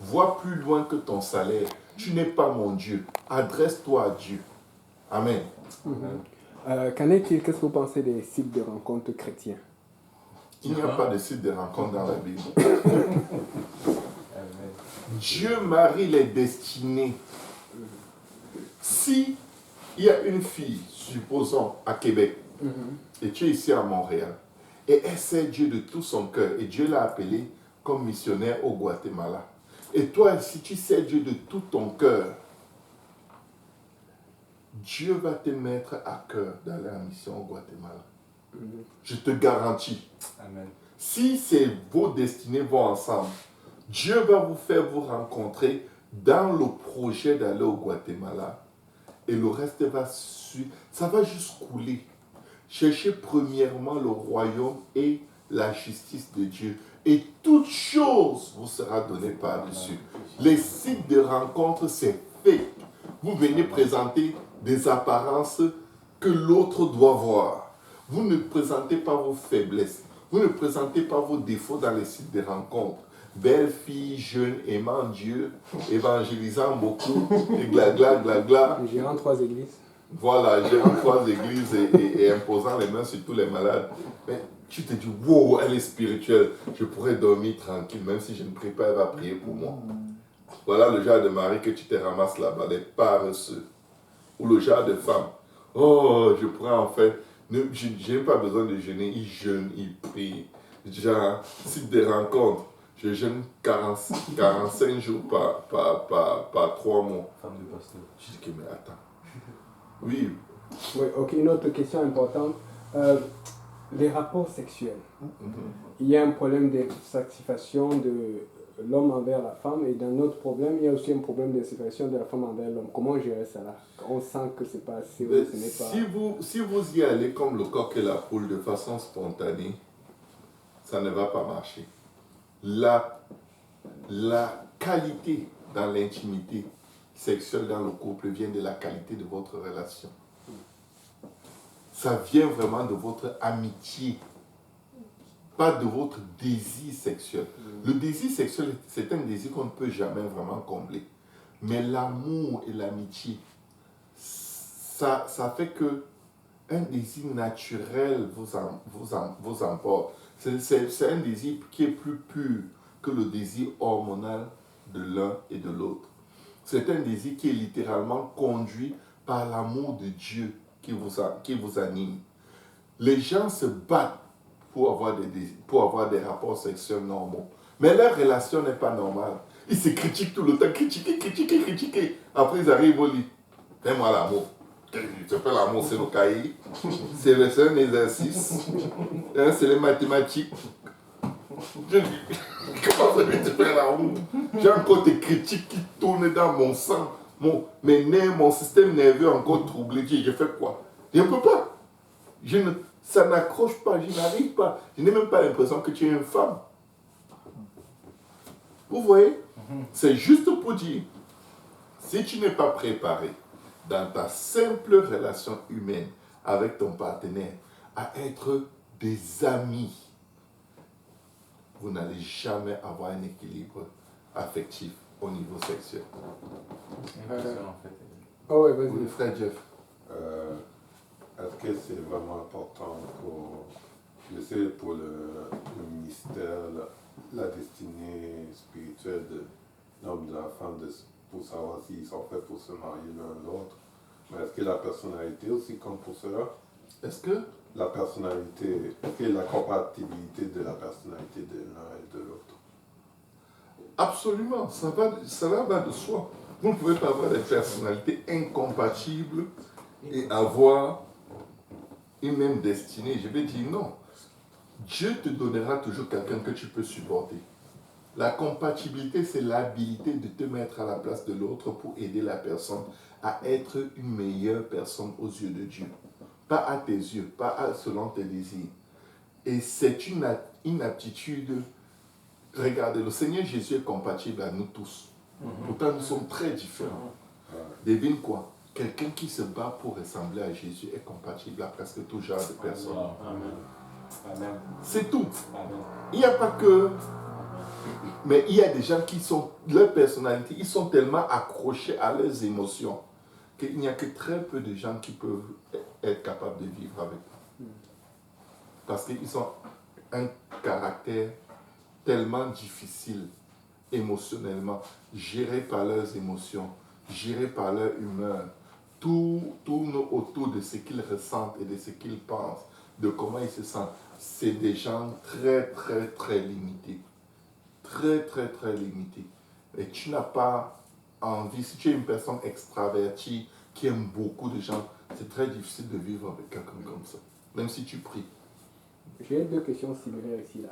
Vois plus loin que ton salaire. Tu n'es pas mon Dieu. Adresse-toi à Dieu. Amen. Qu'en est-il, qu'est-ce que vous pensez des sites de rencontres chrétiens? Il n'y a pas de site de rencontre dans la Bible. Dieu marie les destinées. Si il y a une fille, supposons à Québec, et tu es ici à Montréal, et elle sait Dieu de tout son cœur, et Dieu l'a appelée comme missionnaire au Guatemala. Et toi, si tu sais Dieu de tout ton cœur, Dieu va te mettre à cœur d'aller en mission au Guatemala. Je te garantis. Amen. Si vos destinées vont ensemble, Dieu va vous faire vous rencontrer dans le projet d'aller au Guatemala. Et le reste va suivre. Ça va juste couler. Cherchez premièrement le royaume et la justice de Dieu. Et toute chose vous sera donnée par-dessus. Les sites de rencontre, c'est fait. Vous venez présenter des apparences que l'autre doit voir. Vous ne présentez pas vos faiblesses. Vous ne présentez pas vos défauts dans les sites de rencontre. Belle fille, jeune, aimant Dieu, évangélisant beaucoup, et gla, Gérant 3 églises. Voilà, gérant 3 églises et imposant les mains sur tous les malades. Mais tu te dis, wow, elle est spirituelle. Je pourrais dormir tranquille, même si je ne prie pas, elle va prier pour moi. Voilà le genre de mari que tu te ramasses là-bas, des paresseux. Ou le genre de femme. Oh, je pourrais en fait. Je n'ai pas besoin de jeûner. Il jeûne, il prie. Genre, site de rencontre. Je jeûne 45 jours par 3 mois. Femme de pasteur. Je dis que, mais attends. Oui. Oui, ok, une autre question importante. Les rapports sexuels. Il y a un problème de satisfaction de l'homme envers la femme, et dans notre problème, il y a aussi un problème de séparation de la femme envers l'homme. Comment gérer ça là? On sent que c'est pas assez, Mais ce n'est pas... si vous y allez comme le coq et la poule de façon spontanée, ça ne va pas marcher. La qualité dans l'intimité sexuelle dans le couple vient de la qualité de votre relation. Ça vient vraiment de votre amitié, pas de votre désir sexuel. Le désir sexuel, c'est un désir qu'on ne peut jamais vraiment combler. Mais l'amour et l'amitié, ça fait que un désir naturel vous emporte. C'est un désir qui est plus pur que le désir hormonal de l'un et de l'autre. C'est un désir qui est littéralement conduit par l'amour de Dieu qui vous anime. Les gens se battent pour avoir des rapports sexuels normaux. Mais leur relation n'est pas normale. Ils se critiquent tout le temps, critiquer. Après, ils arrivent au lit. Fais-moi l'amour. Tu fais l'amour, c'est le cahier. C'est un exercice. C'est les mathématiques. Comment ça veut te faire l'amour? J'ai encore des critiques qui tournent dans mon sang. Mes nerfs, mon système nerveux encore troublé. Je fais quoi? Je ne peux pas. Ça n'accroche pas, je n'arrive pas. Je n'ai même pas l'impression que tu es une femme. Vous voyez? C'est juste pour dire, si tu n'es pas préparé dans ta simple relation humaine avec ton partenaire à être des amis, vous n'allez jamais avoir un équilibre affectif au niveau sexuel. Oh ouais, vas-y. Oui, frère Jeff. Est-ce que c'est vraiment important pour le ministère, la destinée spirituelle de l'homme et de la femme, pour savoir s'ils sont faits pour se marier l'un l'autre? Mais est-ce que la personnalité aussi compte pour cela? Est-ce que La personnalité, est-ce que la compatibilité de la personnalité de l'un et de l'autre? absolument, cela va de soi. Vous ne pouvez pas avoir des personnalités incompatibles et avoir une même destinée. Je vais dire non. Dieu te donnera toujours quelqu'un que tu peux supporter. La compatibilité, c'est l'habilité de te mettre à la place de l'autre pour aider la personne à être une meilleure personne aux yeux de Dieu. Pas à tes yeux, pas selon tes désirs. Et c'est une aptitude. Regardez, le Seigneur Jésus est compatible à nous tous. Pourtant, nous sommes très différents. Devine quoi? Quelqu'un qui se bat pour ressembler à Jésus est compatible à presque tout genre de personnes. Amen. C'est tout. Amen. Il n'y a pas que Mais il y a des gens qui sont, leur personnalité, ils sont tellement accrochés à leurs émotions qu'il n'y a que très peu de gens qui peuvent être capables de vivre avec. Parce qu'ils ont un caractère tellement difficile émotionnellement, géré par leurs émotions, géré par leur humeur. Tout tourne autour de ce qu'ils ressentent et de ce qu'ils pensent, de comment ils se sentent. C'est des gens très, très, très limités. Très, très, très limités. Et tu n'as pas envie, si tu es une personne extravertie qui aime beaucoup de gens, c'est très difficile de vivre avec quelqu'un comme ça, même si tu pries. J'ai deux questions similaires ici, là.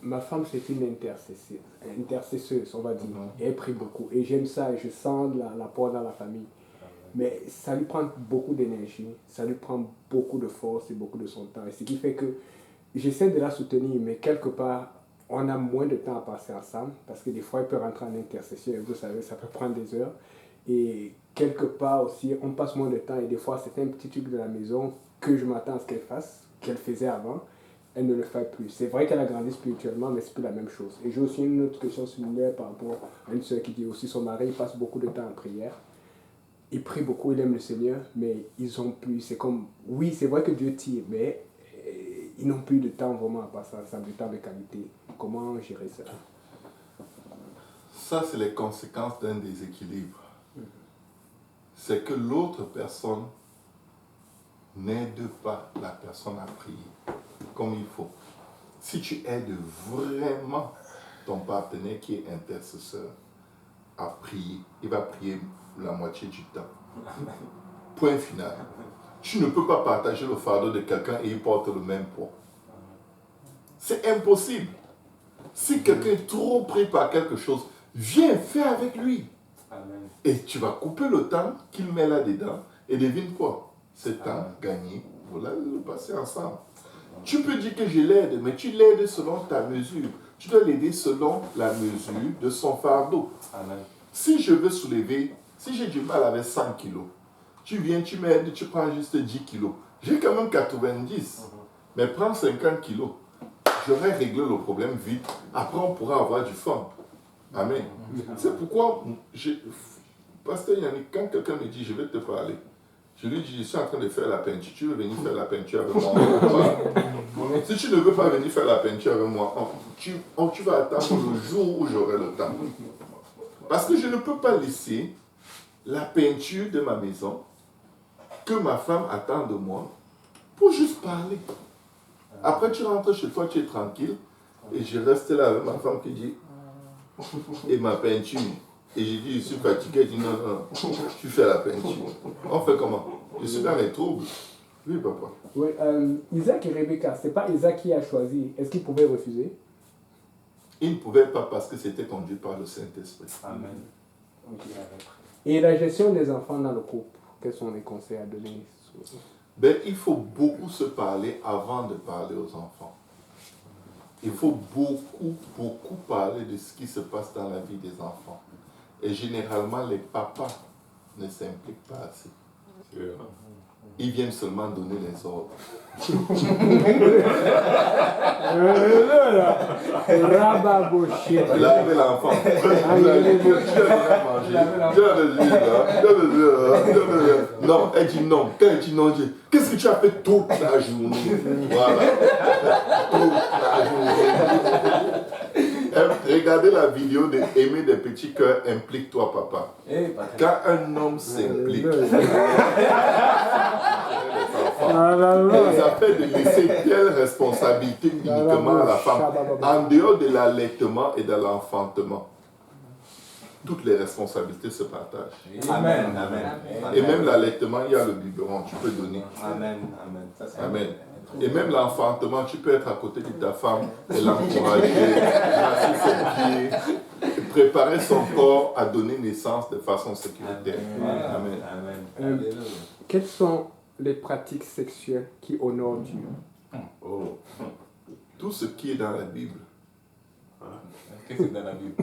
Ma femme, c'est une intercesseuse, on va dire. Et elle prie beaucoup. Et j'aime ça, et je sens l'apport dans la famille. Mais ça lui prend beaucoup d'énergie, ça lui prend beaucoup de force et beaucoup de son temps. Et ce qui fait que j'essaie de la soutenir, mais quelque part, on a moins de temps à passer ensemble, parce que des fois, elle peut rentrer en intercession, et vous savez, ça peut prendre des heures. Et quelque part aussi, on passe moins de temps, et des fois, c'est un petit truc de la maison que je m'attends à ce qu'elle fasse, qu'elle faisait avant, elle ne le fait plus. C'est vrai qu'elle a grandi spirituellement, mais c'est plus la même chose. Et j'ai aussi une autre question similaire par rapport à une soeur qui dit aussi son mari passe beaucoup de temps en prière. Il prie beaucoup, il aime le Seigneur, mais ils ont plus, c'est comme, oui, c'est vrai que Dieu tire, mais ils n'ont plus de temps vraiment à passer ensemble, du temps de qualité. Comment gérer ça? Ça, c'est les conséquences d'un déséquilibre. C'est que l'autre personne n'aide pas la personne à prier comme il faut. Si tu aides vraiment ton partenaire qui est intercesseur à prier, il va prier la moitié du temps. Point final. Tu ne peux pas partager le fardeau de quelqu'un et il porte le même poids. C'est impossible. Si quelqu'un est trop pris par quelque chose, viens, fais avec lui. Amen. Et tu vas couper le temps qu'il met là-dedans et devine quoi? Ce temps gagné, voilà, le passer ensemble. Tu peux dire que je l'aide, mais tu l'aides selon ta mesure. Tu dois l'aider selon la mesure de son fardeau. Amen. Si je veux soulever, si j'ai du mal avec 100 kilos, tu viens, tu m'aides, tu prends juste 10 kilos. J'ai quand même 90, mais prends 50 kilos. J'aurais réglé le problème vite. Après, on pourra avoir du fun. Amen. C'est pourquoi, Pasteur Yannick, quand quelqu'un me dit, je vais te parler, je lui dis, je suis en train de faire la peinture. Tu veux venir faire la peinture avec moi? Si tu ne veux pas venir faire la peinture avec moi, tu vas attendre le jour où j'aurai le temps. Parce que je ne peux pas laisser la peinture de ma maison que ma femme attend de moi pour juste parler. Après, tu rentres chez toi, tu es tranquille. Et je reste là avec ma femme qui dit, et ma peinture. Et j'ai dit, je suis fatigué. Elle dit, non, non, tu fais la peinture. On fait comment? Je suis dans les troubles. Oui, papa. Oui, Isaac et Rebecca, c'est pas Isaac qui a choisi. Est-ce qu'il pouvait refuser? Il ne pouvait pas parce que c'était conduit par le Saint-Esprit. Amen. Okay. Et la gestion des enfants dans le couple, quels sont les conseils à donner? Ben, il faut beaucoup se parler avant de parler aux enfants. Il faut beaucoup, beaucoup parler de ce qui se passe dans la vie des enfants. Et généralement, les papas ne s'impliquent pas assez. Ils viennent seulement donner les ordres. Lavez l'enfant. Non, elle dit non. Quand elle dit non, elle dit, qu'est-ce que tu as fait toute la journée? Voilà. Toute la journée. Regardez la vidéo de Aimer des petits cœurs, implique-toi, papa. Quand un homme s'implique, ça fait de laisser telle responsabilité uniquement à la femme, en dehors de l'allaitement et de l'enfantement. Toutes les responsabilités se partagent. Amen. Amen. Et même l'allaitement, il y a le biberon, tu peux donner. Amen. Amen. Ça, Amen. Et même l'enfantement, tu peux être à côté de ta femme et l'encourager, masser ses pieds, préparer son corps à donner naissance de façon sécuritaire. Amen. Amen. Quelles sont les pratiques sexuelles qui honorent Dieu? Oh. Tout ce qui est dans la Bible. Qu'est-ce que c'est dans la Bible?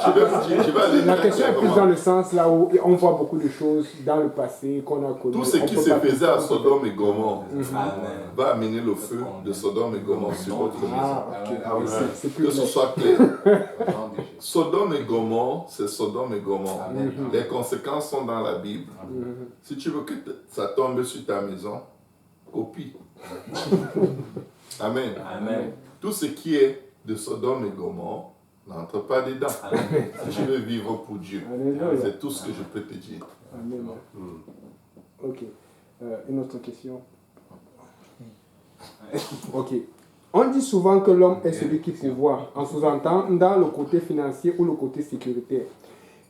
Je vais aller La très question est plus clairement. dans le sens là où on voit beaucoup de choses dans le passé qu'on a connues. Tout ce On qui peut se pas faisait tout à faire. Sodome et Gomorrhe Amen. va amener le feu de Sodome et Gomorrhe sur votre maison. Ah, ok. Ah oui, C'est plus Que ce clair. soit clair. Au nom de Jésus. Sodome et Gomorrhe, c'est Sodome et Gomorrhe. Amen. Les conséquences sont dans la Bible. Mhm. Si tu veux que ça tombe sur ta maison, copie. Amen. Amen. Tout ce qui est de Sodome et Gomorrhe n'entre pas dedans. Amen. Si tu veux vivre pour Dieu, Alléluia. c'est tout ce que je peux te dire. Amen. Ok. Une autre question. Ok. On dit souvent que l'homme est celui qui pourvoit, en sous-entendant le côté financier ou le côté sécuritaire.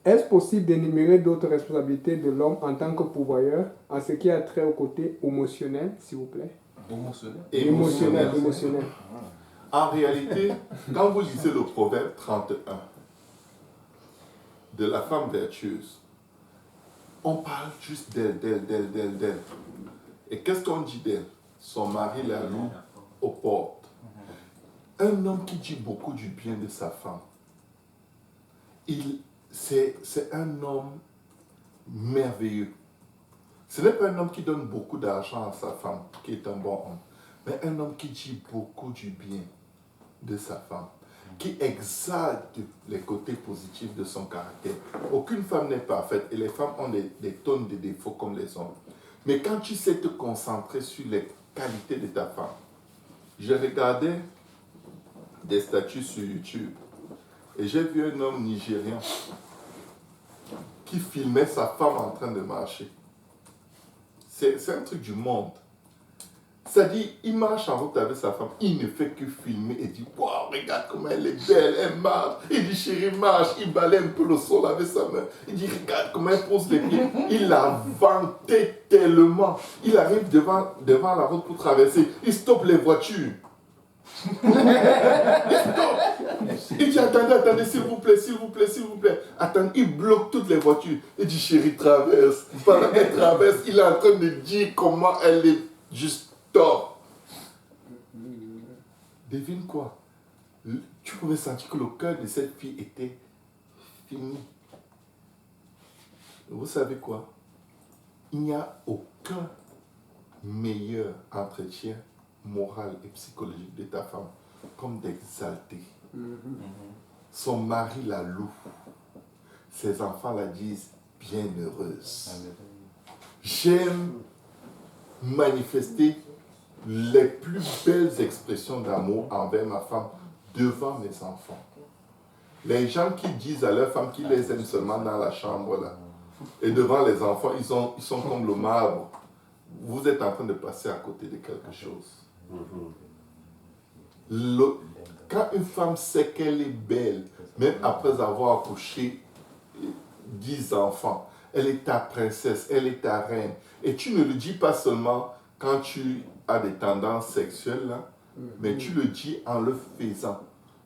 Est-ce possible d'énumérer d'autres responsabilités de l'homme en tant que pourvoyeur, en ce qui a trait au côté émotionnel, s'il vous plaît? Émotionnel. Émotionnel. En réalité, quand vous lisez le proverbe 31 de la femme vertueuse, on parle juste d'elle. Et qu'est-ce qu'on dit d'elle? Son mari la loue aux portes. Un homme qui dit beaucoup du bien de sa femme, c'est un homme merveilleux. Ce n'est pas un homme qui donne beaucoup d'argent à sa femme, qui est un bon homme, mais un homme qui dit beaucoup du bien de sa femme, qui exalte les côtés positifs de son caractère. Aucune femme n'est parfaite et les femmes ont des tonnes de défauts comme les hommes. Mais quand tu sais te concentrer sur les qualités de ta femme, je regardais des statuts sur YouTube et j'ai vu un homme nigérian qui filmait sa femme en train de marcher. C'est un truc du monde. C'est-à-dire, il marche en route avec sa femme, il ne fait que filmer et dit waouh, regarde comment elle est belle, elle marche. Il dit chérie, marche, il balaye un peu le sol avec sa main. Il dit regarde comment elle pose les pieds. Il l'a vanté tellement. Il arrive devant la route pour traverser, il stoppe les voitures. Il stoppe. Il dit attendez, s'il vous plaît. Attends, il bloque toutes les voitures. Il dit chérie, traverse. Pendant qu'elle traverse, il est en train de dire comment elle est juste top. Devine quoi? Tu pouvais sentir que le cœur de cette fille était fini. Vous savez quoi? Il n'y a aucun meilleur entretien moral et psychologique de ta femme comme d'exalter. Son mari la loue. Ses enfants la disent bienheureuse. J'aime manifester les plus belles expressions d'amour envers ma femme devant mes enfants. Les gens qui disent à leur femme qu'ils les aiment seulement dans la chambre là, et devant les enfants, ils sont comme le marbre. Vous êtes en train de passer à côté de quelque chose. Quand une femme sait qu'elle est belle, même après avoir accouché 10 enfants, elle est ta princesse, elle est ta reine. Et tu ne le dis pas seulement quand tu as des tendances sexuelles, là, mais tu le dis en le faisant.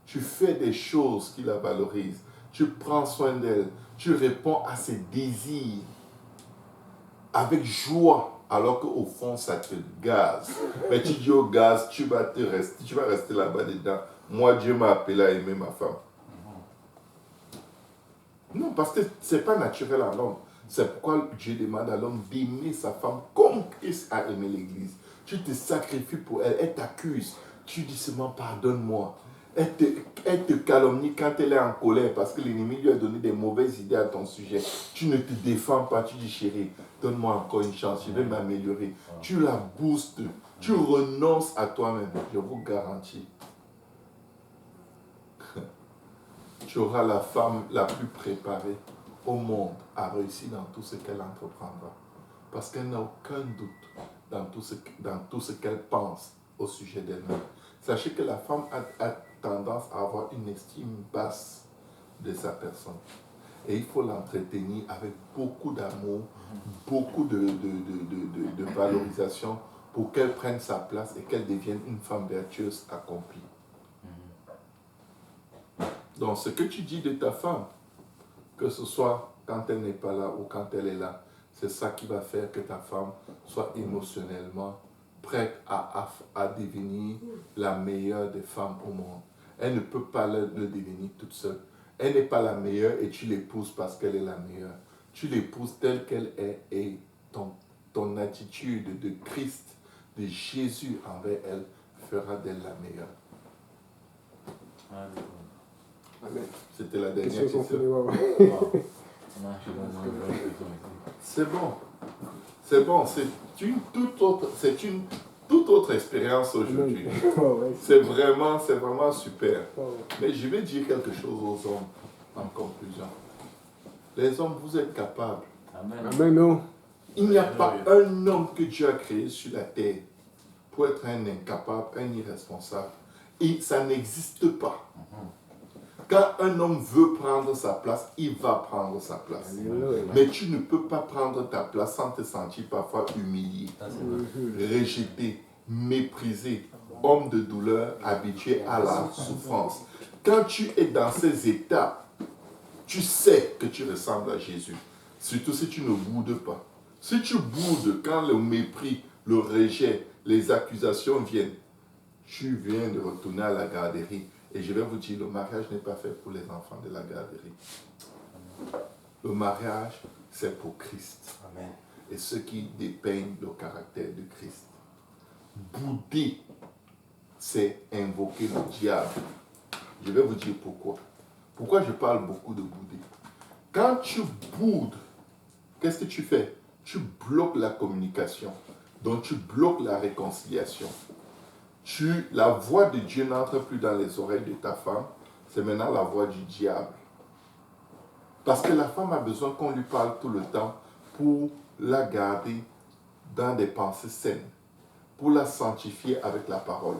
Tu fais des choses qui la valorisent. Tu prends soin d'elle. Tu réponds à ses désirs avec joie, alors qu'au fond, ça te gaze. Mais tu dis au gaz, tu vas rester là-bas dedans. Moi, Dieu m'a appelé à aimer ma femme. Non, parce que ce n'est pas naturel à l'homme. C'est pourquoi Dieu demande à l'homme d'aimer sa femme comme Christ a aimé l'Église. Tu te sacrifies pour elle, elle t'accuse. Tu dis seulement pardonne-moi. Elle te calomnie quand elle est en colère parce que l'ennemi lui a donné des mauvaises idées à ton sujet. Tu ne te défends pas, tu dis chérie, donne-moi encore une chance, je vais m'améliorer. Tu la boostes, tu renonces à toi-même. Je vous garantis, tu auras la femme la plus préparée au monde à réussir dans tout ce qu'elle entreprendra. Parce qu'elle n'a aucun doute dans tout ce qu'elle pense au sujet d'elle-même. Sachez que la femme a tendance à avoir une estime basse de sa personne. Et il faut l'entretenir avec beaucoup d'amour, beaucoup de valorisation pour qu'elle prenne sa place et qu'elle devienne une femme vertueuse accomplie. Donc, ce que tu dis de ta femme, que ce soit quand elle n'est pas là ou quand elle est là, c'est ça qui va faire que ta femme soit émotionnellement prête à devenir la meilleure des femmes au monde. Elle ne peut pas le devenir toute seule. Elle n'est pas la meilleure et tu l'épouses parce qu'elle est la meilleure. Tu l'épouses telle qu'elle est et ton attitude de Christ, de Jésus envers elle, fera d'elle la meilleure. Amen. C'était la dernière Question question. conclue, C'est bon. C'est bon. C'est une toute autre expérience aujourd'hui. ouais. C'est vraiment super. Ouais. Mais je vais dire quelque chose aux hommes en conclusion. Les hommes, vous êtes capables. Amen, non. Il n'y a pas un homme que Dieu a créé sur la terre pour être un incapable, un irresponsable. Et ça n'existe pas. Quand un homme veut prendre sa place, il va prendre sa place. Alléluia. Mais tu ne peux pas prendre ta place sans te sentir parfois humilié, rejeté, méprisé, homme de douleur, habitué à la souffrance. Quand tu es dans ces étapes, tu sais que tu ressembles à Jésus. Surtout si tu ne boudes pas. Si tu boudes quand le mépris, le rejet, les accusations viennent, tu viens de retourner à la garderie. Et je vais vous dire, le mariage n'est pas fait pour les enfants de la garderie. Le mariage, c'est pour Christ. Amen. Et ceux qui dépeignent le caractère de Christ. Bouder, c'est invoquer le diable. Je vais vous dire pourquoi. Pourquoi je parle beaucoup de bouder. Quand tu boudes, qu'est-ce que tu fais? Tu bloques la communication. Donc tu bloques la réconciliation. La voix de Dieu n'entre plus dans les oreilles de ta femme, c'est maintenant la voix du diable. Parce que la femme a besoin qu'on lui parle tout le temps pour la garder dans des pensées saines, pour la sanctifier avec la parole.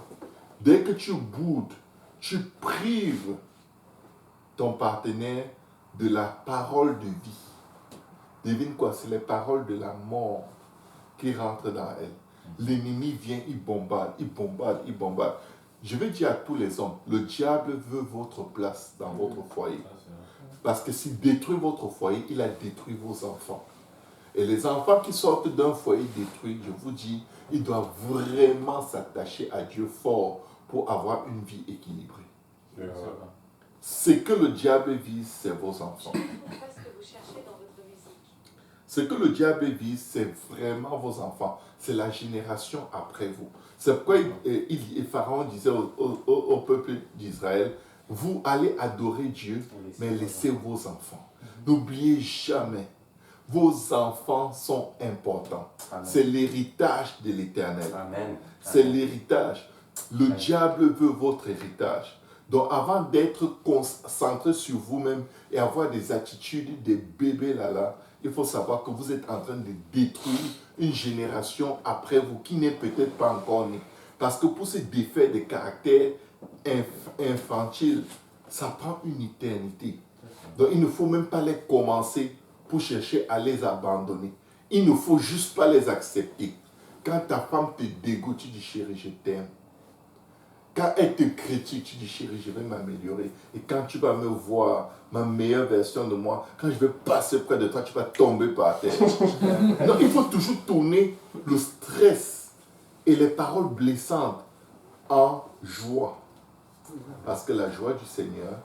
Dès que tu boudes, tu prives ton partenaire de la parole de vie. Devine quoi? C'est les paroles de la mort qui rentrent dans elle. L'ennemi vient, il bombarde, il bombarde, il bombarde. Je vais dire à tous les hommes, le diable veut votre place dans votre foyer. Parce que s'il détruit votre foyer, il a détruit vos enfants. Et les enfants qui sortent d'un foyer détruit, je vous dis, ils doivent vraiment s'attacher à Dieu fort pour avoir une vie équilibrée. Ce que le diable vise, c'est vos enfants. Qu'est-ce que vous cherchez dans votre musique? Ce que le diable vise, c'est vraiment vos enfants. C'est la génération après vous. C'est pourquoi Pharaon disait au peuple d'Israël, vous allez adorer Dieu, mais laissez vos enfants. N'oubliez jamais, vos enfants sont importants. Amen. C'est l'héritage de l'Éternel. Amen. C'est l'héritage. Le diable veut votre héritage. Donc avant d'être concentré sur vous-même et avoir des attitudes de bébé là, il faut savoir que vous êtes en train de détruire une génération après vous qui n'est peut-être pas encore née. Parce que pour ces défaits de caractère infantile, ça prend une éternité. Donc il ne faut même pas les commencer pour chercher à les abandonner. Il ne faut juste pas les accepter. Quand ta femme te dégoûte, tu dis chérie, je t'aime. Quand elle te critique, tu dis chérie, je vais m'améliorer. Et quand tu vas me voir, ma meilleure version de moi, quand je vais passer près de toi, tu vas tomber par terre. Non, il faut toujours tourner le stress et les paroles blessantes en joie. Parce que la joie du Seigneur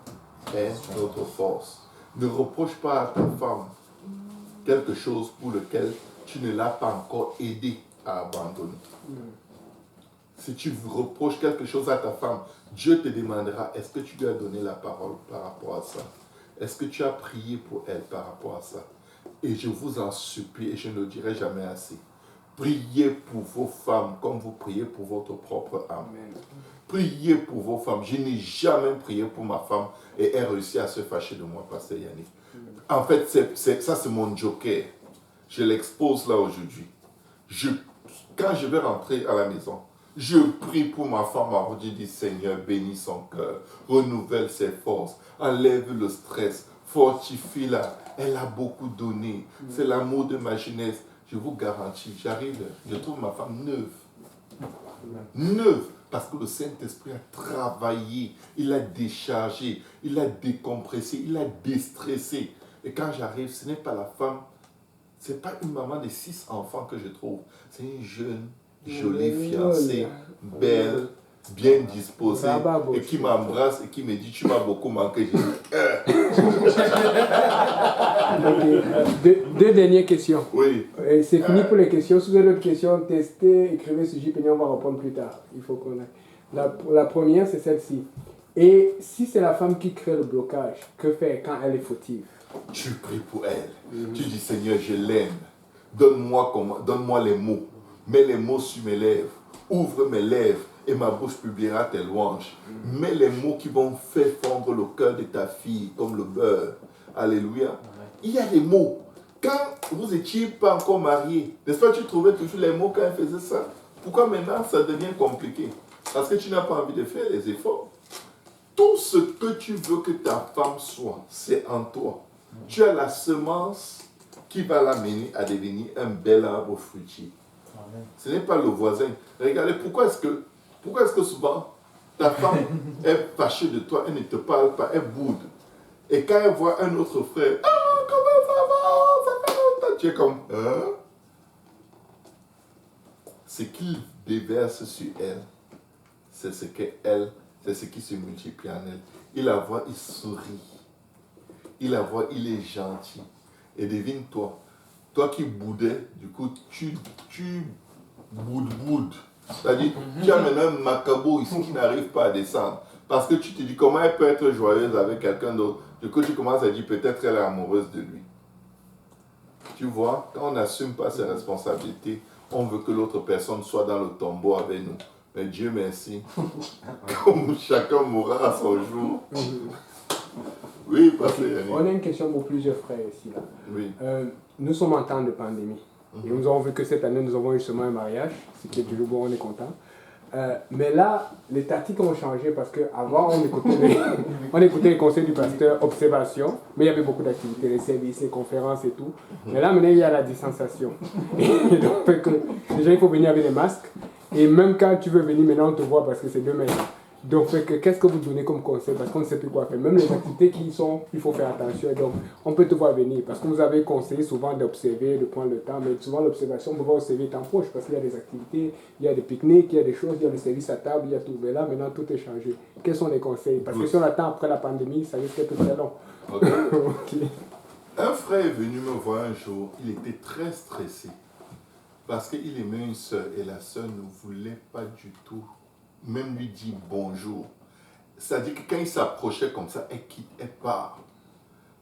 est notre force. Ne reproche pas à ta femme quelque chose pour lequel tu ne l'as pas encore aidé à abandonner. Si tu reproches quelque chose à ta femme, Dieu te demandera, est-ce que tu lui as donné la parole par rapport à ça? Est-ce que tu as prié pour elle par rapport à ça? Et je vous en supplie, et je ne le dirai jamais assez, priez pour vos femmes comme vous priez pour votre propre âme. Amen. Priez pour vos femmes. Je n'ai jamais prié pour ma femme et elle réussit à se fâcher de moi, Pasteur Yannick. En fait, ça c'est mon joker. Je l'expose là aujourd'hui. Quand je vais rentrer à la maison, je prie pour ma femme, je dis Seigneur, bénis son cœur, renouvelle ses forces, enlève le stress, fortifie-la. Elle a beaucoup donné. C'est l'amour de ma jeunesse. Je vous garantis, j'arrive, je trouve ma femme neuve. Neuve. Parce que le Saint-Esprit a travaillé, il a déchargé, il a décompressé, il a déstressé. Et quand j'arrive, ce n'est pas la femme, ce n'est pas une maman de 6 enfants que je trouve. C'est une jeune, jolie fiancée, belle, bien disposé, Bravo, et qui m'embrasse et qui me dit tu m'as beaucoup manqué. Je dis, Ok. Deux dernières questions. oui. Et c'est fini pour les questions. Si vous avez d'autres questions, testez, écrivez sur JPN, on va répondre plus tard. Il faut qu'on ait. La première, c'est celle-ci. Et si c'est la femme qui crée le blocage, que faire quand elle est fautive? Tu pries pour elle. Tu dis Seigneur, je l'aime. Donne-moi les mots. Mets les mots sur mes lèvres. Ouvre mes lèvres et ma bouche publiera tes louanges. Mets les mots qui vont faire fondre le cœur de ta fille comme le beurre. Alléluia. Il y a des mots. Quand vous n'étiez pas encore mariés, n'est-ce pas, tu trouvais toujours les mots quand elle faisait ça. Pourquoi maintenant ça devient compliqué? Parce que tu n'as pas envie de faire les efforts. Tout ce que tu veux que ta femme soit, c'est en toi. Tu as la semence qui va l'amener à devenir un bel arbre fruitier. Amen. Ce n'est pas le voisin. Regardez, pourquoi est-ce que souvent ta femme est fâchée de toi, elle ne te parle pas, elle boude. Et quand elle voit un autre frère, ah, comment ça va? Ça fait longtemps. Tu es comme, hein? Ce qu'il déverse sur elle, c'est ce qu'elle, c'est ce qui se multiplie en elle. Il la voit, il sourit. Il la voit, il est gentil. Et devine-toi, toi qui boudais, du coup, tu boudes. C'est-à-dire, tu as maintenant un macabo ici qui n'arrive pas à descendre. Parce que tu te dis, comment elle peut être joyeuse avec quelqu'un d'autre? Du coup, tu commences à dire, peut-être elle est amoureuse de lui. Tu vois, quand on n'assume pas ses responsabilités, on veut que l'autre personne soit dans le tombeau avec nous. Mais Dieu merci, comme chacun mourra à son jour. Oui, parce que... On a une question pour plusieurs frères ici. Là. Oui. Nous sommes en temps de pandémie. Et nous avons vu que cette année, nous avons eu seulement un mariage, ce qui est toujours bon, on est content. Mais là, les tactiques ont changé parce qu'avant, on écoutait les conseils du pasteur, observation, mais il y avait beaucoup d'activités, les services, les conférences et tout. Mais là, maintenant, il y a la distanciation. Et donc, déjà, il faut venir avec des masques. Et même quand tu veux venir, maintenant, on te voit parce que c'est 2 mètres. Donc, qu'est-ce que vous donnez comme conseil? Parce qu'on ne sait plus quoi faire. Même les activités qui sont, il faut faire attention. Donc, on peut te voir venir. Parce que vous avez conseillé souvent d'observer, de prendre le temps. Mais souvent, l'observation, on peut voir observer temps proche. Parce qu'il y a des activités, il y a des pique-niques, il y a des choses, il y a le service à table, il y a tout. Mais là, maintenant, tout est changé. Quels sont les conseils? Parce que si on attend après la pandémie, ça risque d'être très long. Okay. Okay. Un frère est venu me voir un jour. Il était très stressé. Parce qu'il aimait une sœur. Et la sœur ne voulait pas du tout même lui dire bonjour. C'est-à-dire que quand il s'approchait comme ça, elle quitte, elle part.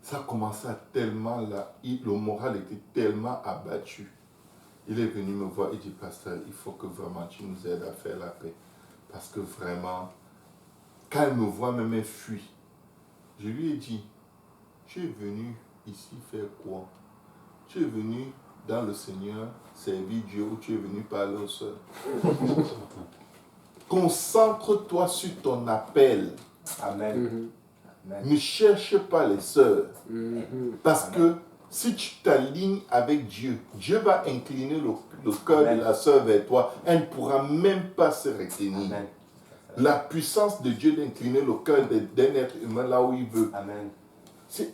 Ça commençait à tellement, le moral était tellement abattu. Il est venu me voir et dit, pasteur, il faut que vraiment tu nous aides à faire la paix. Parce que vraiment, quand elle me voit, même elle fuit. Je lui ai dit, tu es venu ici faire quoi? Tu es venu dans le Seigneur servir Dieu ou tu es venu parler aux sœurs? Concentre-toi sur ton appel. Amen. Ne cherche pas les sœurs. Parce que si tu t'alignes avec Dieu, Dieu va incliner le cœur de la sœur vers toi. Elle ne pourra même pas se retenir. Amen. La puissance de Dieu d'incliner le cœur d'un être humain là où il veut. Amen.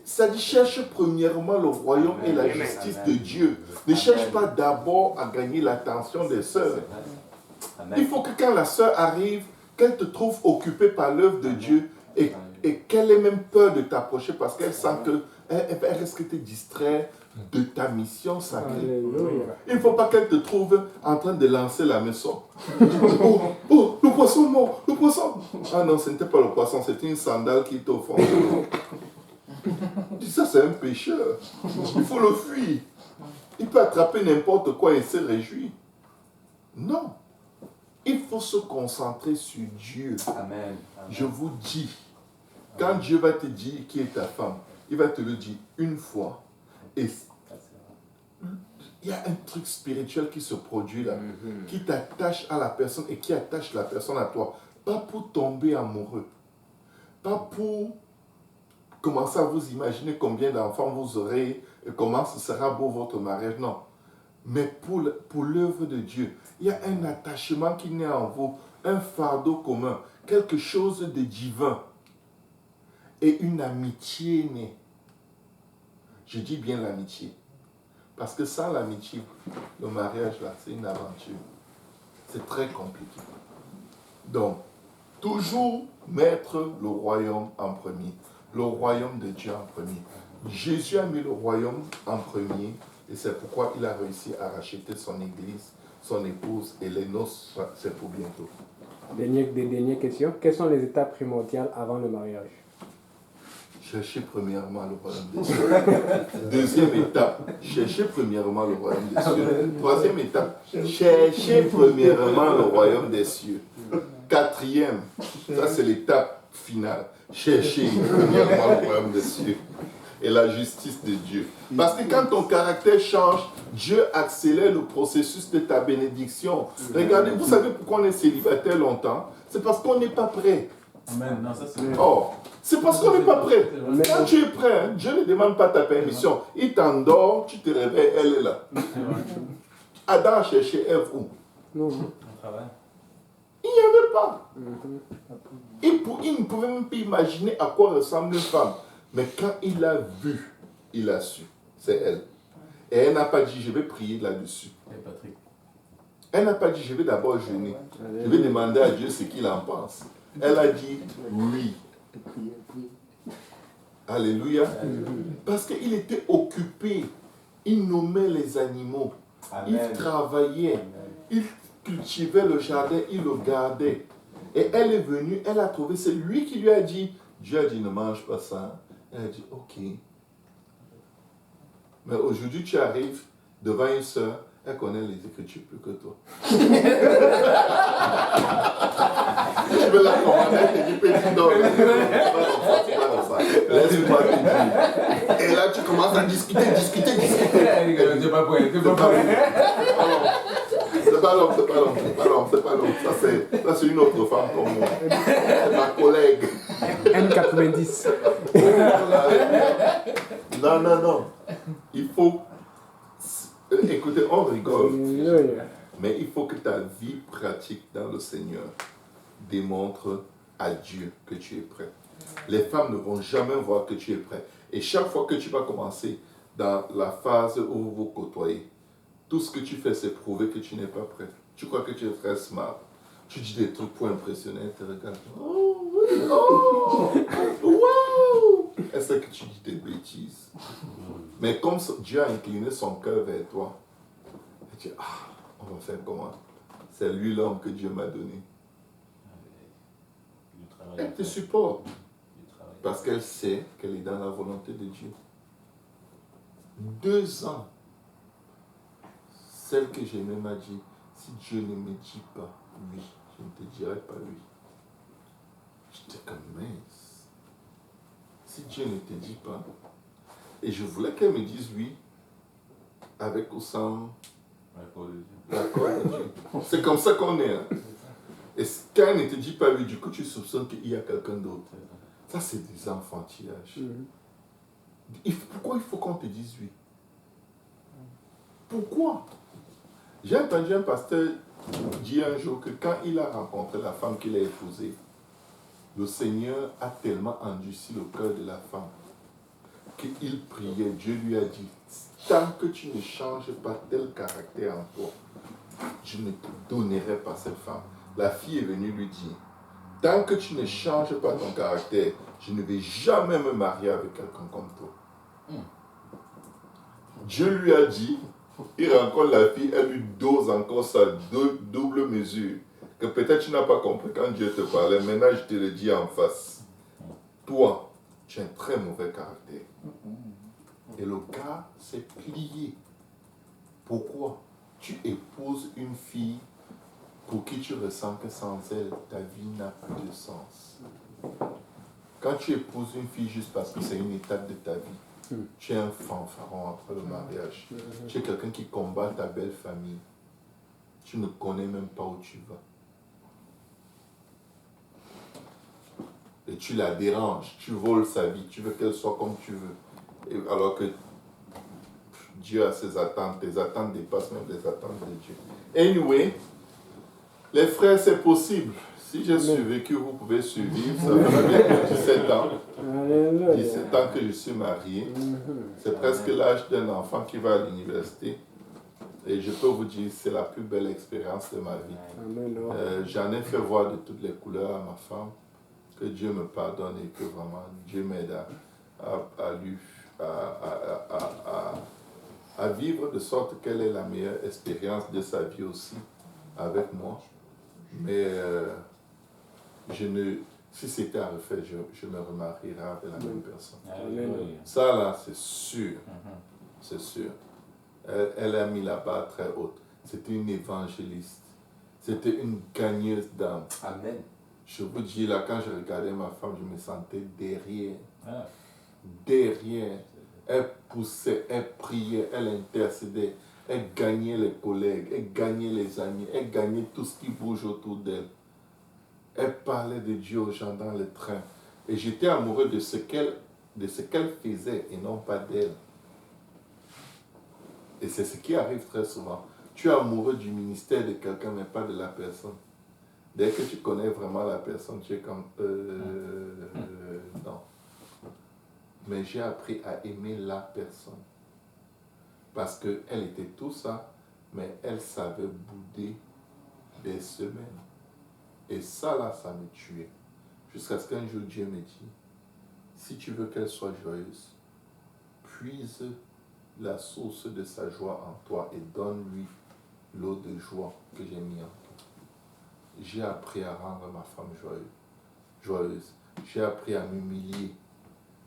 Ça dit, cherche premièrement le royaume et la justice de Dieu. Ne cherche pas d'abord à gagner l'attention des sœurs. Il faut que quand la sœur arrive, qu'elle te trouve occupée par l'œuvre de Dieu et qu'elle ait même peur de t'approcher parce qu'elle sent qu'elle risque de te distraire de ta mission sacrée. Il ne faut pas qu'elle te trouve en train de lancer la maison. Oh, le poisson mort, le poisson. Ah non, ce n'était pas le poisson, c'était une sandale qui était au fond. Ça, c'est un pécheur. Il faut le fuir. Il peut attraper n'importe quoi et se réjouir. Non. Il faut se concentrer sur Dieu. Amen. Je vous dis, quand Dieu va te dire qui est ta femme, il va te le dire une fois. Et il y a un truc spirituel qui se produit là, qui t'attache à la personne et qui attache la personne à toi. Pas pour tomber amoureux. Pas pour commencer à vous imaginer combien d'enfants vous aurez et comment ce sera beau votre mariage. Non. Mais pour l'œuvre de Dieu, il y a un attachement qui naît en vous, un fardeau commun, quelque chose de divin et une amitié née. Je dis bien l'amitié. Parce que sans l'amitié, le mariage là, c'est une aventure. C'est très compliqué. Donc, Toujours mettre le royaume en premier. Le royaume de Dieu en premier. Jésus a mis le royaume en premier et c'est pourquoi il a réussi à racheter son église, son épouse et les noces, c'est pour bientôt. Dernière question. Quelles sont les étapes primordiales avant le mariage? Cherchez premièrement le royaume des cieux. Deuxième étape, cherchez premièrement le royaume des cieux. Troisième étape, cherchez premièrement le royaume des cieux. Quatrième, ça c'est l'étape finale. Cherchez premièrement le royaume des cieux et la justice de Dieu. Parce que quand ton caractère change, Dieu accélère le processus de ta bénédiction. Regardez, vous savez pourquoi on est célibataire longtemps? C'est parce qu'on n'est pas prêt. Amen. Non, ça c'est... Oh, c'est parce qu'on n'est pas prêt. Quand tu es prêt, hein, Dieu ne demande pas ta permission. Il t'endort, tu te réveilles, elle est là. Adam a cherché Ève où? Non. On travaille. Il n'y avait pas. Il ne pouvait même pas imaginer à quoi ressemble une femme. Mais quand il a vu, il a su. C'est elle. Et elle n'a pas dit, je vais prier là-dessus. Et Patrick. Elle n'a pas dit, je vais d'abord jeûner. Je vais demander à Dieu ce qu'il en pense. Elle a dit, oui. Alléluia. Parce qu'il était occupé. Il nommait les animaux. Amen. Il travaillait. Amen. Il cultivait le jardin. Il le gardait. Et elle est venue. Elle a trouvé. C'est lui qui lui a dit. Dieu a dit ne mange pas ça. Elle a dit ok. Mais aujourd'hui tu arrives devant une soeur. Elle connaît les Écritures plus que toi. Tu veux la commander, elle te dit petit non. C'est pas comme ça. Laisse-moi te dire. Et là tu commences à discuter. T'es pas prêt. C'est pas l'homme. Ça c'est une autre femme comme moi. C'est ma collègue. M90. Non. Il faut... Écoutez, on rigole. Mais il faut que ta vie pratique dans le Seigneur démontre à Dieu que tu es prêt. Les femmes ne vont jamais voir que tu es prêt. Et chaque fois que tu vas commencer dans la phase où vous vous côtoyez, tout ce que tu fais, c'est prouver que tu n'es pas prêt. Tu crois que tu es très smart. Tu dis des trucs pour impressionner, elle te regarde. Oh, oui, oh, wow. Elle sait que tu dis des bêtises. Mais comme Dieu a incliné son cœur vers toi, elle dit, on va faire comment? C'est lui l'homme que Dieu m'a donné. Elle te supporte. Parce qu'elle sait qu'elle est dans la volonté de Dieu. 2 ans. Celle que j'aimais m'a dit, si Dieu ne me dit pas oui, je ne te dirai pas oui. J'étais comme mince. Si Dieu ne te dit pas, et je voulais qu'elle me dise oui, avec ou sans l'accord de Dieu. C'est comme ça qu'on est. Hein. Et quand elle ne te dit pas oui, du coup tu soupçonnes qu'il y a quelqu'un d'autre. Ça c'est des enfantillages. Pourquoi il faut qu'on te dise oui? Pourquoi? J'ai entendu un pasteur dire un jour que quand il a rencontré la femme qu'il a épousée, le Seigneur a tellement endurci le cœur de la femme qu'il priait. Dieu lui a dit, tant que tu ne changes pas tel caractère en toi, je ne te donnerai pas cette femme. La fille est venue lui dire, tant que tu ne changes pas ton caractère, je ne vais jamais me marier avec quelqu'un comme toi. Dieu lui a dit, il rencontre la fille, elle lui dose encore sa double mesure. Que peut-être tu n'as pas compris quand Dieu te parlait. Maintenant, je te le dis en face. Toi, tu as un très mauvais caractère. Et le gars s'est plié. Pourquoi? Tu épouses une fille pour qui tu ressens que sans elle, ta vie n'a pas de sens. Quand tu épouses une fille juste parce que c'est une étape de ta vie, tu es un fanfaron après le mariage. Tu es quelqu'un qui combat ta belle famille. Tu ne connais même pas où tu vas. Et tu la déranges, tu voles sa vie, tu veux qu'elle soit comme tu veux. Et alors que Dieu a ses attentes, tes attentes dépassent même les attentes de Dieu. Anyway, les frères, c'est possible. Si j'ai survécu, vous pouvez survivre. Ça fait bientôt 17 ans. 17 ans que je suis marié. C'est presque l'âge d'un enfant qui va à l'université. Et je peux vous dire, c'est la plus belle expérience de ma vie. Amen. J'en ai fait voir de toutes les couleurs à ma femme. Que Dieu me pardonne et que vraiment Dieu m'aide à vivre de sorte qu'elle ait la meilleure expérience de sa vie aussi avec moi. Mais si c'était à refaire, je me remarierais avec la même personne. Ça là, c'est sûr. C'est sûr. Elle a mis la barre très haute. C'était une évangéliste. C'était une gagneuse d'âme. Amen. Je vous dis, là, quand je regardais ma femme, je me sentais derrière. Derrière. Elle poussait, elle priait, elle intercédait. Elle gagnait les collègues, elle gagnait les amis, elle gagnait tout ce qui bouge autour d'elle. Elle parlait de Dieu aux gens dans le train. Et j'étais amoureux de ce qu'elle faisait et non pas d'elle. Et c'est ce qui arrive très souvent. Tu es amoureux du ministère de quelqu'un, mais pas de la personne. Dès que tu connais vraiment la personne, tu es comme non. Mais j'ai appris à aimer la personne. Parce qu'elle était tout ça, mais elle savait bouder des semaines. Et ça là, ça me tuait. Jusqu'à ce qu'un jour Dieu me dit, si tu veux qu'elle soit joyeuse, puise la source de sa joie en toi et donne-lui l'eau de joie que j'ai mis en toi. J'ai appris à rendre ma femme joyeuse. J'ai appris à m'humilier,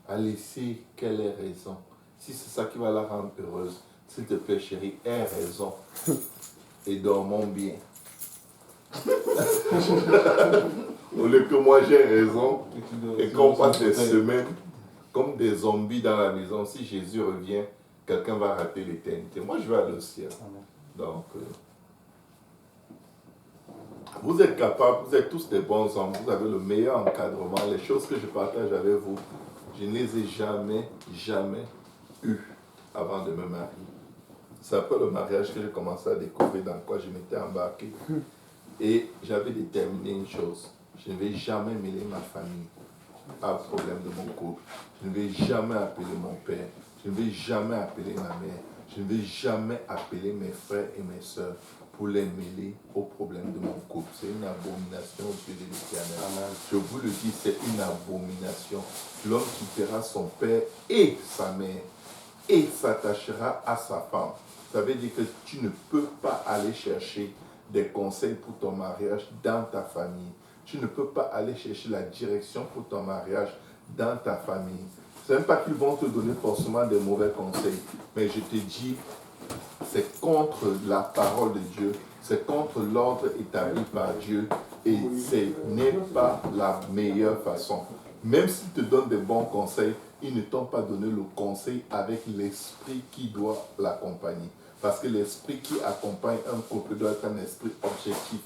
à laisser qu'elle ait raison. Si c'est ça qui va la rendre heureuse, s'il te plaît chérie, aie raison et dormons bien. Au lieu que moi j'ai raison et qu'on passe des semaines comme des zombies dans la maison. Si Jésus revient, quelqu'un va rater l'éternité. Moi je vais aller au ciel. Donc, vous êtes capables, vous êtes tous des bons hommes, vous avez le meilleur encadrement. Les choses que je partage avec vous, je ne les ai jamais eues avant de me marier. C'est après le mariage que j'ai commencé à découvrir dans quoi je m'étais embarqué. Et j'avais déterminé une chose, je ne vais jamais mêler ma famille à problème de mon couple. Je ne vais jamais appeler mon père, je ne vais jamais appeler ma mère, je ne vais jamais appeler mes frères et mes soeurs pour les mêler aux problèmes de mon couple. C'est une abomination au pied de l'Éternel. Je vous le dis, c'est une abomination. L'homme quittera son père et sa mère et s'attachera à sa femme. Ça veut dire que tu ne peux pas aller chercher des conseils pour ton mariage dans ta famille. Tu ne peux pas aller chercher la direction pour ton mariage dans ta famille. Ce n'est pas qu'ils vont te donner forcément des mauvais conseils, mais je te dis, c'est contre la parole de Dieu, c'est contre l'ordre établi par Dieu et ce n'est pas la meilleure façon. Même s'ils te donnent des bons conseils, ils ne t'ont pas donné le conseil avec l'esprit qui doit l'accompagner. Parce que l'esprit qui accompagne un couple doit être un esprit objectif,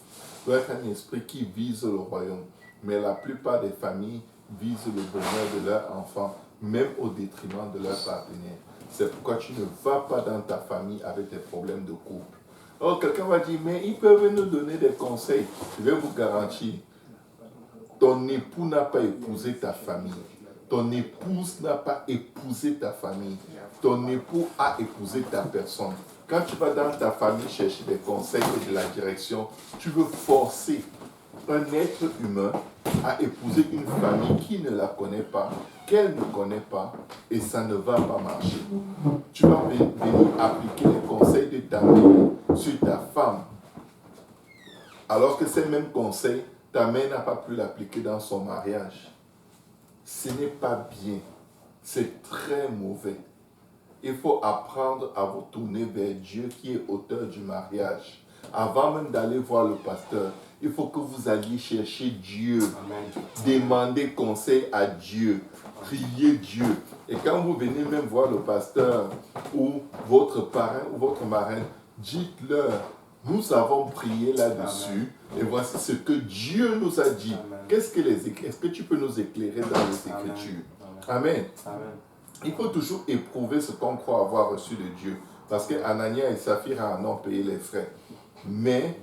doit être un esprit qui vise le royaume. Mais la plupart des familles visent le bonheur de leurs enfants, même au détriment de leurs partenaires. C'est pourquoi tu ne vas pas dans ta famille avec des problèmes de couple. Oh, quelqu'un va dire, mais ils peuvent nous donner des conseils. Je vais vous garantir, ton époux n'a pas épousé ta famille. Ton épouse n'a pas épousé ta famille. Ton époux a épousé ta personne. Quand tu vas dans ta famille chercher des conseils et de la direction, tu veux forcer un être humain à épouser une famille qui ne la connaît pas, qu'elle ne connaît pas, et ça ne va pas marcher. Tu vas venir appliquer les conseils de ta mère sur ta femme, alors que ces mêmes conseils, ta mère n'a pas pu l'appliquer dans son mariage. Ce n'est pas bien, c'est très mauvais. Il faut apprendre à vous tourner vers Dieu qui est auteur du mariage. Avant même d'aller voir le pasteur, il faut que vous alliez chercher Dieu, demander conseil à Dieu, prier Dieu. Et quand vous venez même voir le pasteur ou votre parrain ou votre marraine, dites-leur, nous avons prié là-dessus et voici ce que Dieu nous a dit. Est-ce que tu peux nous éclairer dans les Écritures? Amen. Il faut toujours éprouver ce qu'on croit avoir reçu de Dieu. Parce que Anania et Saphira en ont payé les frais. Mais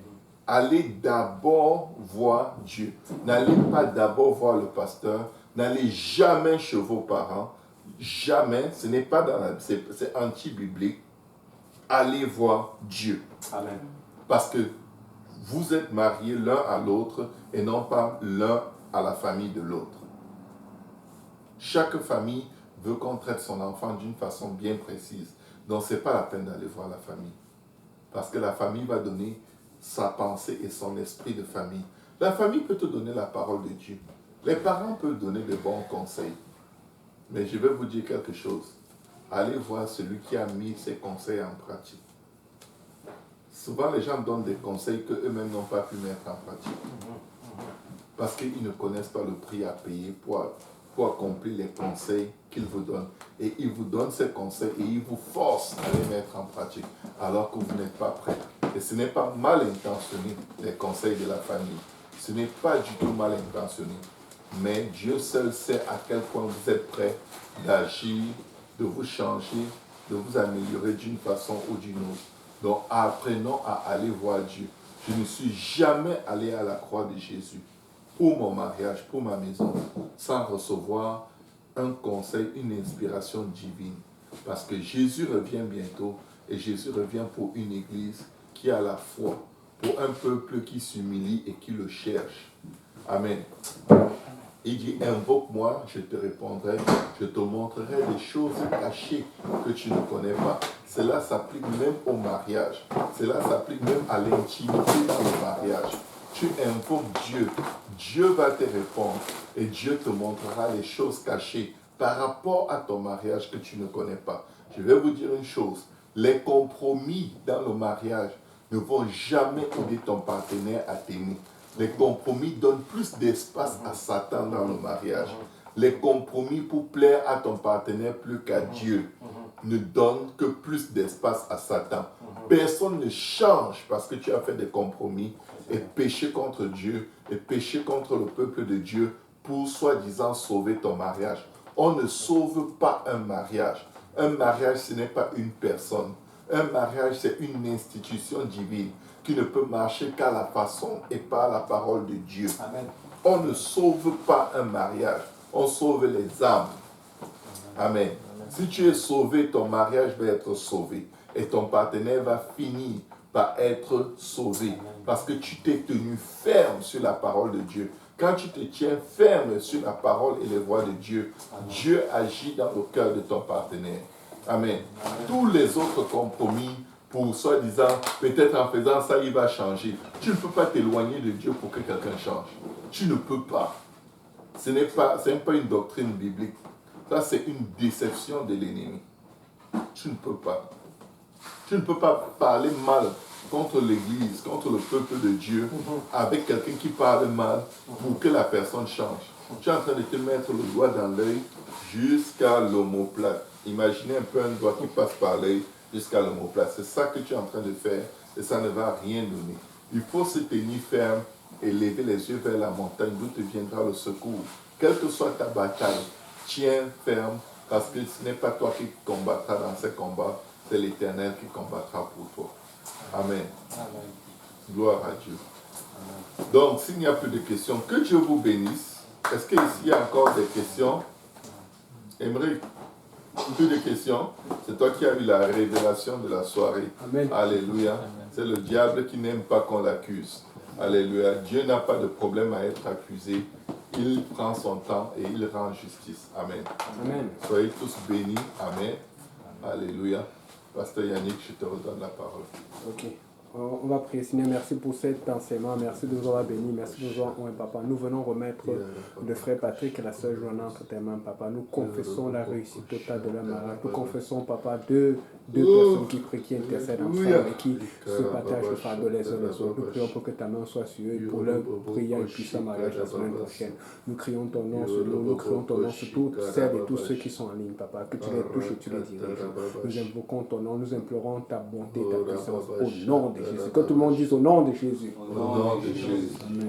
allez d'abord voir Dieu. N'allez pas d'abord voir le pasteur. N'allez jamais chez vos parents. Jamais. Ce n'est pas dans la... C'est anti-biblique. allez voir Dieu. Amen. Parce que vous êtes mariés l'un à l'autre et non pas l'un à la famille de l'autre. Chaque famille veut qu'on traite son enfant d'une façon bien précise. Donc, ce n'est pas la peine d'aller voir la famille. Parce que la famille va donner sa pensée et son esprit de famille. La famille peut te donner la parole de Dieu. Les parents peuvent donner de bons conseils. Mais je vais vous dire quelque chose. Allez voir celui qui a mis ses conseils en pratique. Souvent, les gens donnent des conseils qu'eux-mêmes n'ont pas pu mettre en pratique. Parce qu'ils ne connaissent pas le prix à payer pour accomplir les conseils qu'ils vous donnent. Et ils vous donnent ces conseils et ils vous forcent à les mettre en pratique alors que vous n'êtes pas prêt. Et ce n'est pas mal intentionné, les conseils de la famille. Ce n'est pas du tout mal intentionné. Mais Dieu seul sait à quel point vous êtes prêt d'agir, de vous changer, de vous améliorer d'une façon ou d'une autre. Donc apprenons à aller voir Dieu. Je ne suis jamais allé à la croix de Jésus pour mon mariage, pour ma maison, sans recevoir un conseil, une inspiration divine. Parce que Jésus revient bientôt et Jésus revient pour une église qui a la foi, pour un peuple qui s'humilie et qui le cherche. Amen. Il dit, invoque-moi, je te répondrai, je te montrerai des choses cachées que tu ne connais pas. Cela s'applique même au mariage. Cela s'applique même à l'intimité dans le mariage. Tu invoques Dieu, Dieu va te répondre et Dieu te montrera les choses cachées par rapport à ton mariage que tu ne connais pas. Je vais vous dire une chose, les compromis dans le mariage ne vont jamais aider ton partenaire à t'aimer. Les compromis donnent plus d'espace à Satan dans le mariage. Les compromis pour plaire à ton partenaire plus qu'à Dieu ne donnent que plus d'espace à Satan. Personne ne change parce que tu as fait des compromis et péché contre Dieu et péché contre le peuple de Dieu pour soi-disant sauver ton mariage. On ne sauve pas un mariage. Un mariage, ce n'est pas une personne. Un mariage, c'est une institution divine qui ne peut marcher qu'à la façon et par la parole de Dieu. Amen. On ne sauve pas un mariage, on sauve les âmes. Amen. Si tu es sauvé, ton mariage va être sauvé et ton partenaire va finir par être sauvé parce que tu t'es tenu ferme sur la parole de Dieu. Quand tu te tiens ferme sur la parole et les voies de Dieu, Dieu agit dans le cœur de ton partenaire. Amen. Tous les autres compromis, pour soi-disant, peut-être en faisant ça, il va changer. Tu ne peux pas t'éloigner de Dieu pour que quelqu'un change. Tu ne peux pas. Ce n'est pas une doctrine biblique. Ça, c'est une déception de l'ennemi. Tu ne peux pas. Tu ne peux pas parler mal contre l'Église, contre le peuple de Dieu, avec quelqu'un qui parle mal pour que la personne change. Tu es en train de te mettre le doigt dans l'œil jusqu'à l'omoplate. Imaginez un peu un doigt qui passe par l'œil jusqu'à l'omoplate. C'est ça que tu es en train de faire et ça ne va rien donner. Il faut se tenir ferme et lever les yeux vers la montagne d'où te viendra le secours. Quelle que soit ta bataille, tiens ferme parce que ce n'est pas toi qui combattras dans ces combats, c'est l'Éternel qui combattra pour toi. Amen. Amen. Gloire à Dieu. Donc, s'il n'y a plus de questions, que Dieu vous bénisse. Est-ce qu'ici il y a encore des questions? Émeric, plus de questions? C'est toi qui as eu la révélation de la soirée. Amen. Alléluia. C'est le diable qui n'aime pas qu'on l'accuse. Alléluia. Dieu n'a pas de problème à être accusé. Il prend son temps et il rend justice. Amen. Amen. Soyez tous bénis. Amen. Alléluia. Pasteur Yannick, je te redonne la parole. Ok. On va prier. Seigneur, merci pour cet enseignement. Merci de nous avoir bénis. Merci de nous avoir, papa. Nous venons remettre le frère Patrick et la sœur Joanna entre tes mains, papa. Nous confessons la réussite totale de leur mariage. Nous confessons, papa, deux personnes qui prient, qui intercèdent ensemble et qui se partagent le fardeau les uns les autres. Nous prions pour que ta main soit sur eux pour leur brillant et puissant mariage la semaine prochaine. Nous crions ton nom sur nous. Nous crions ton nom sur toutes celles et tous ceux qui sont en ligne, papa. Que tu les touches et tu les diriges. Nous invoquons ton nom. Nous implorons ta bonté, ta puissance au nom de Jésus. Que tout le monde dise au nom de Jésus. Au nom de Jésus. Amen.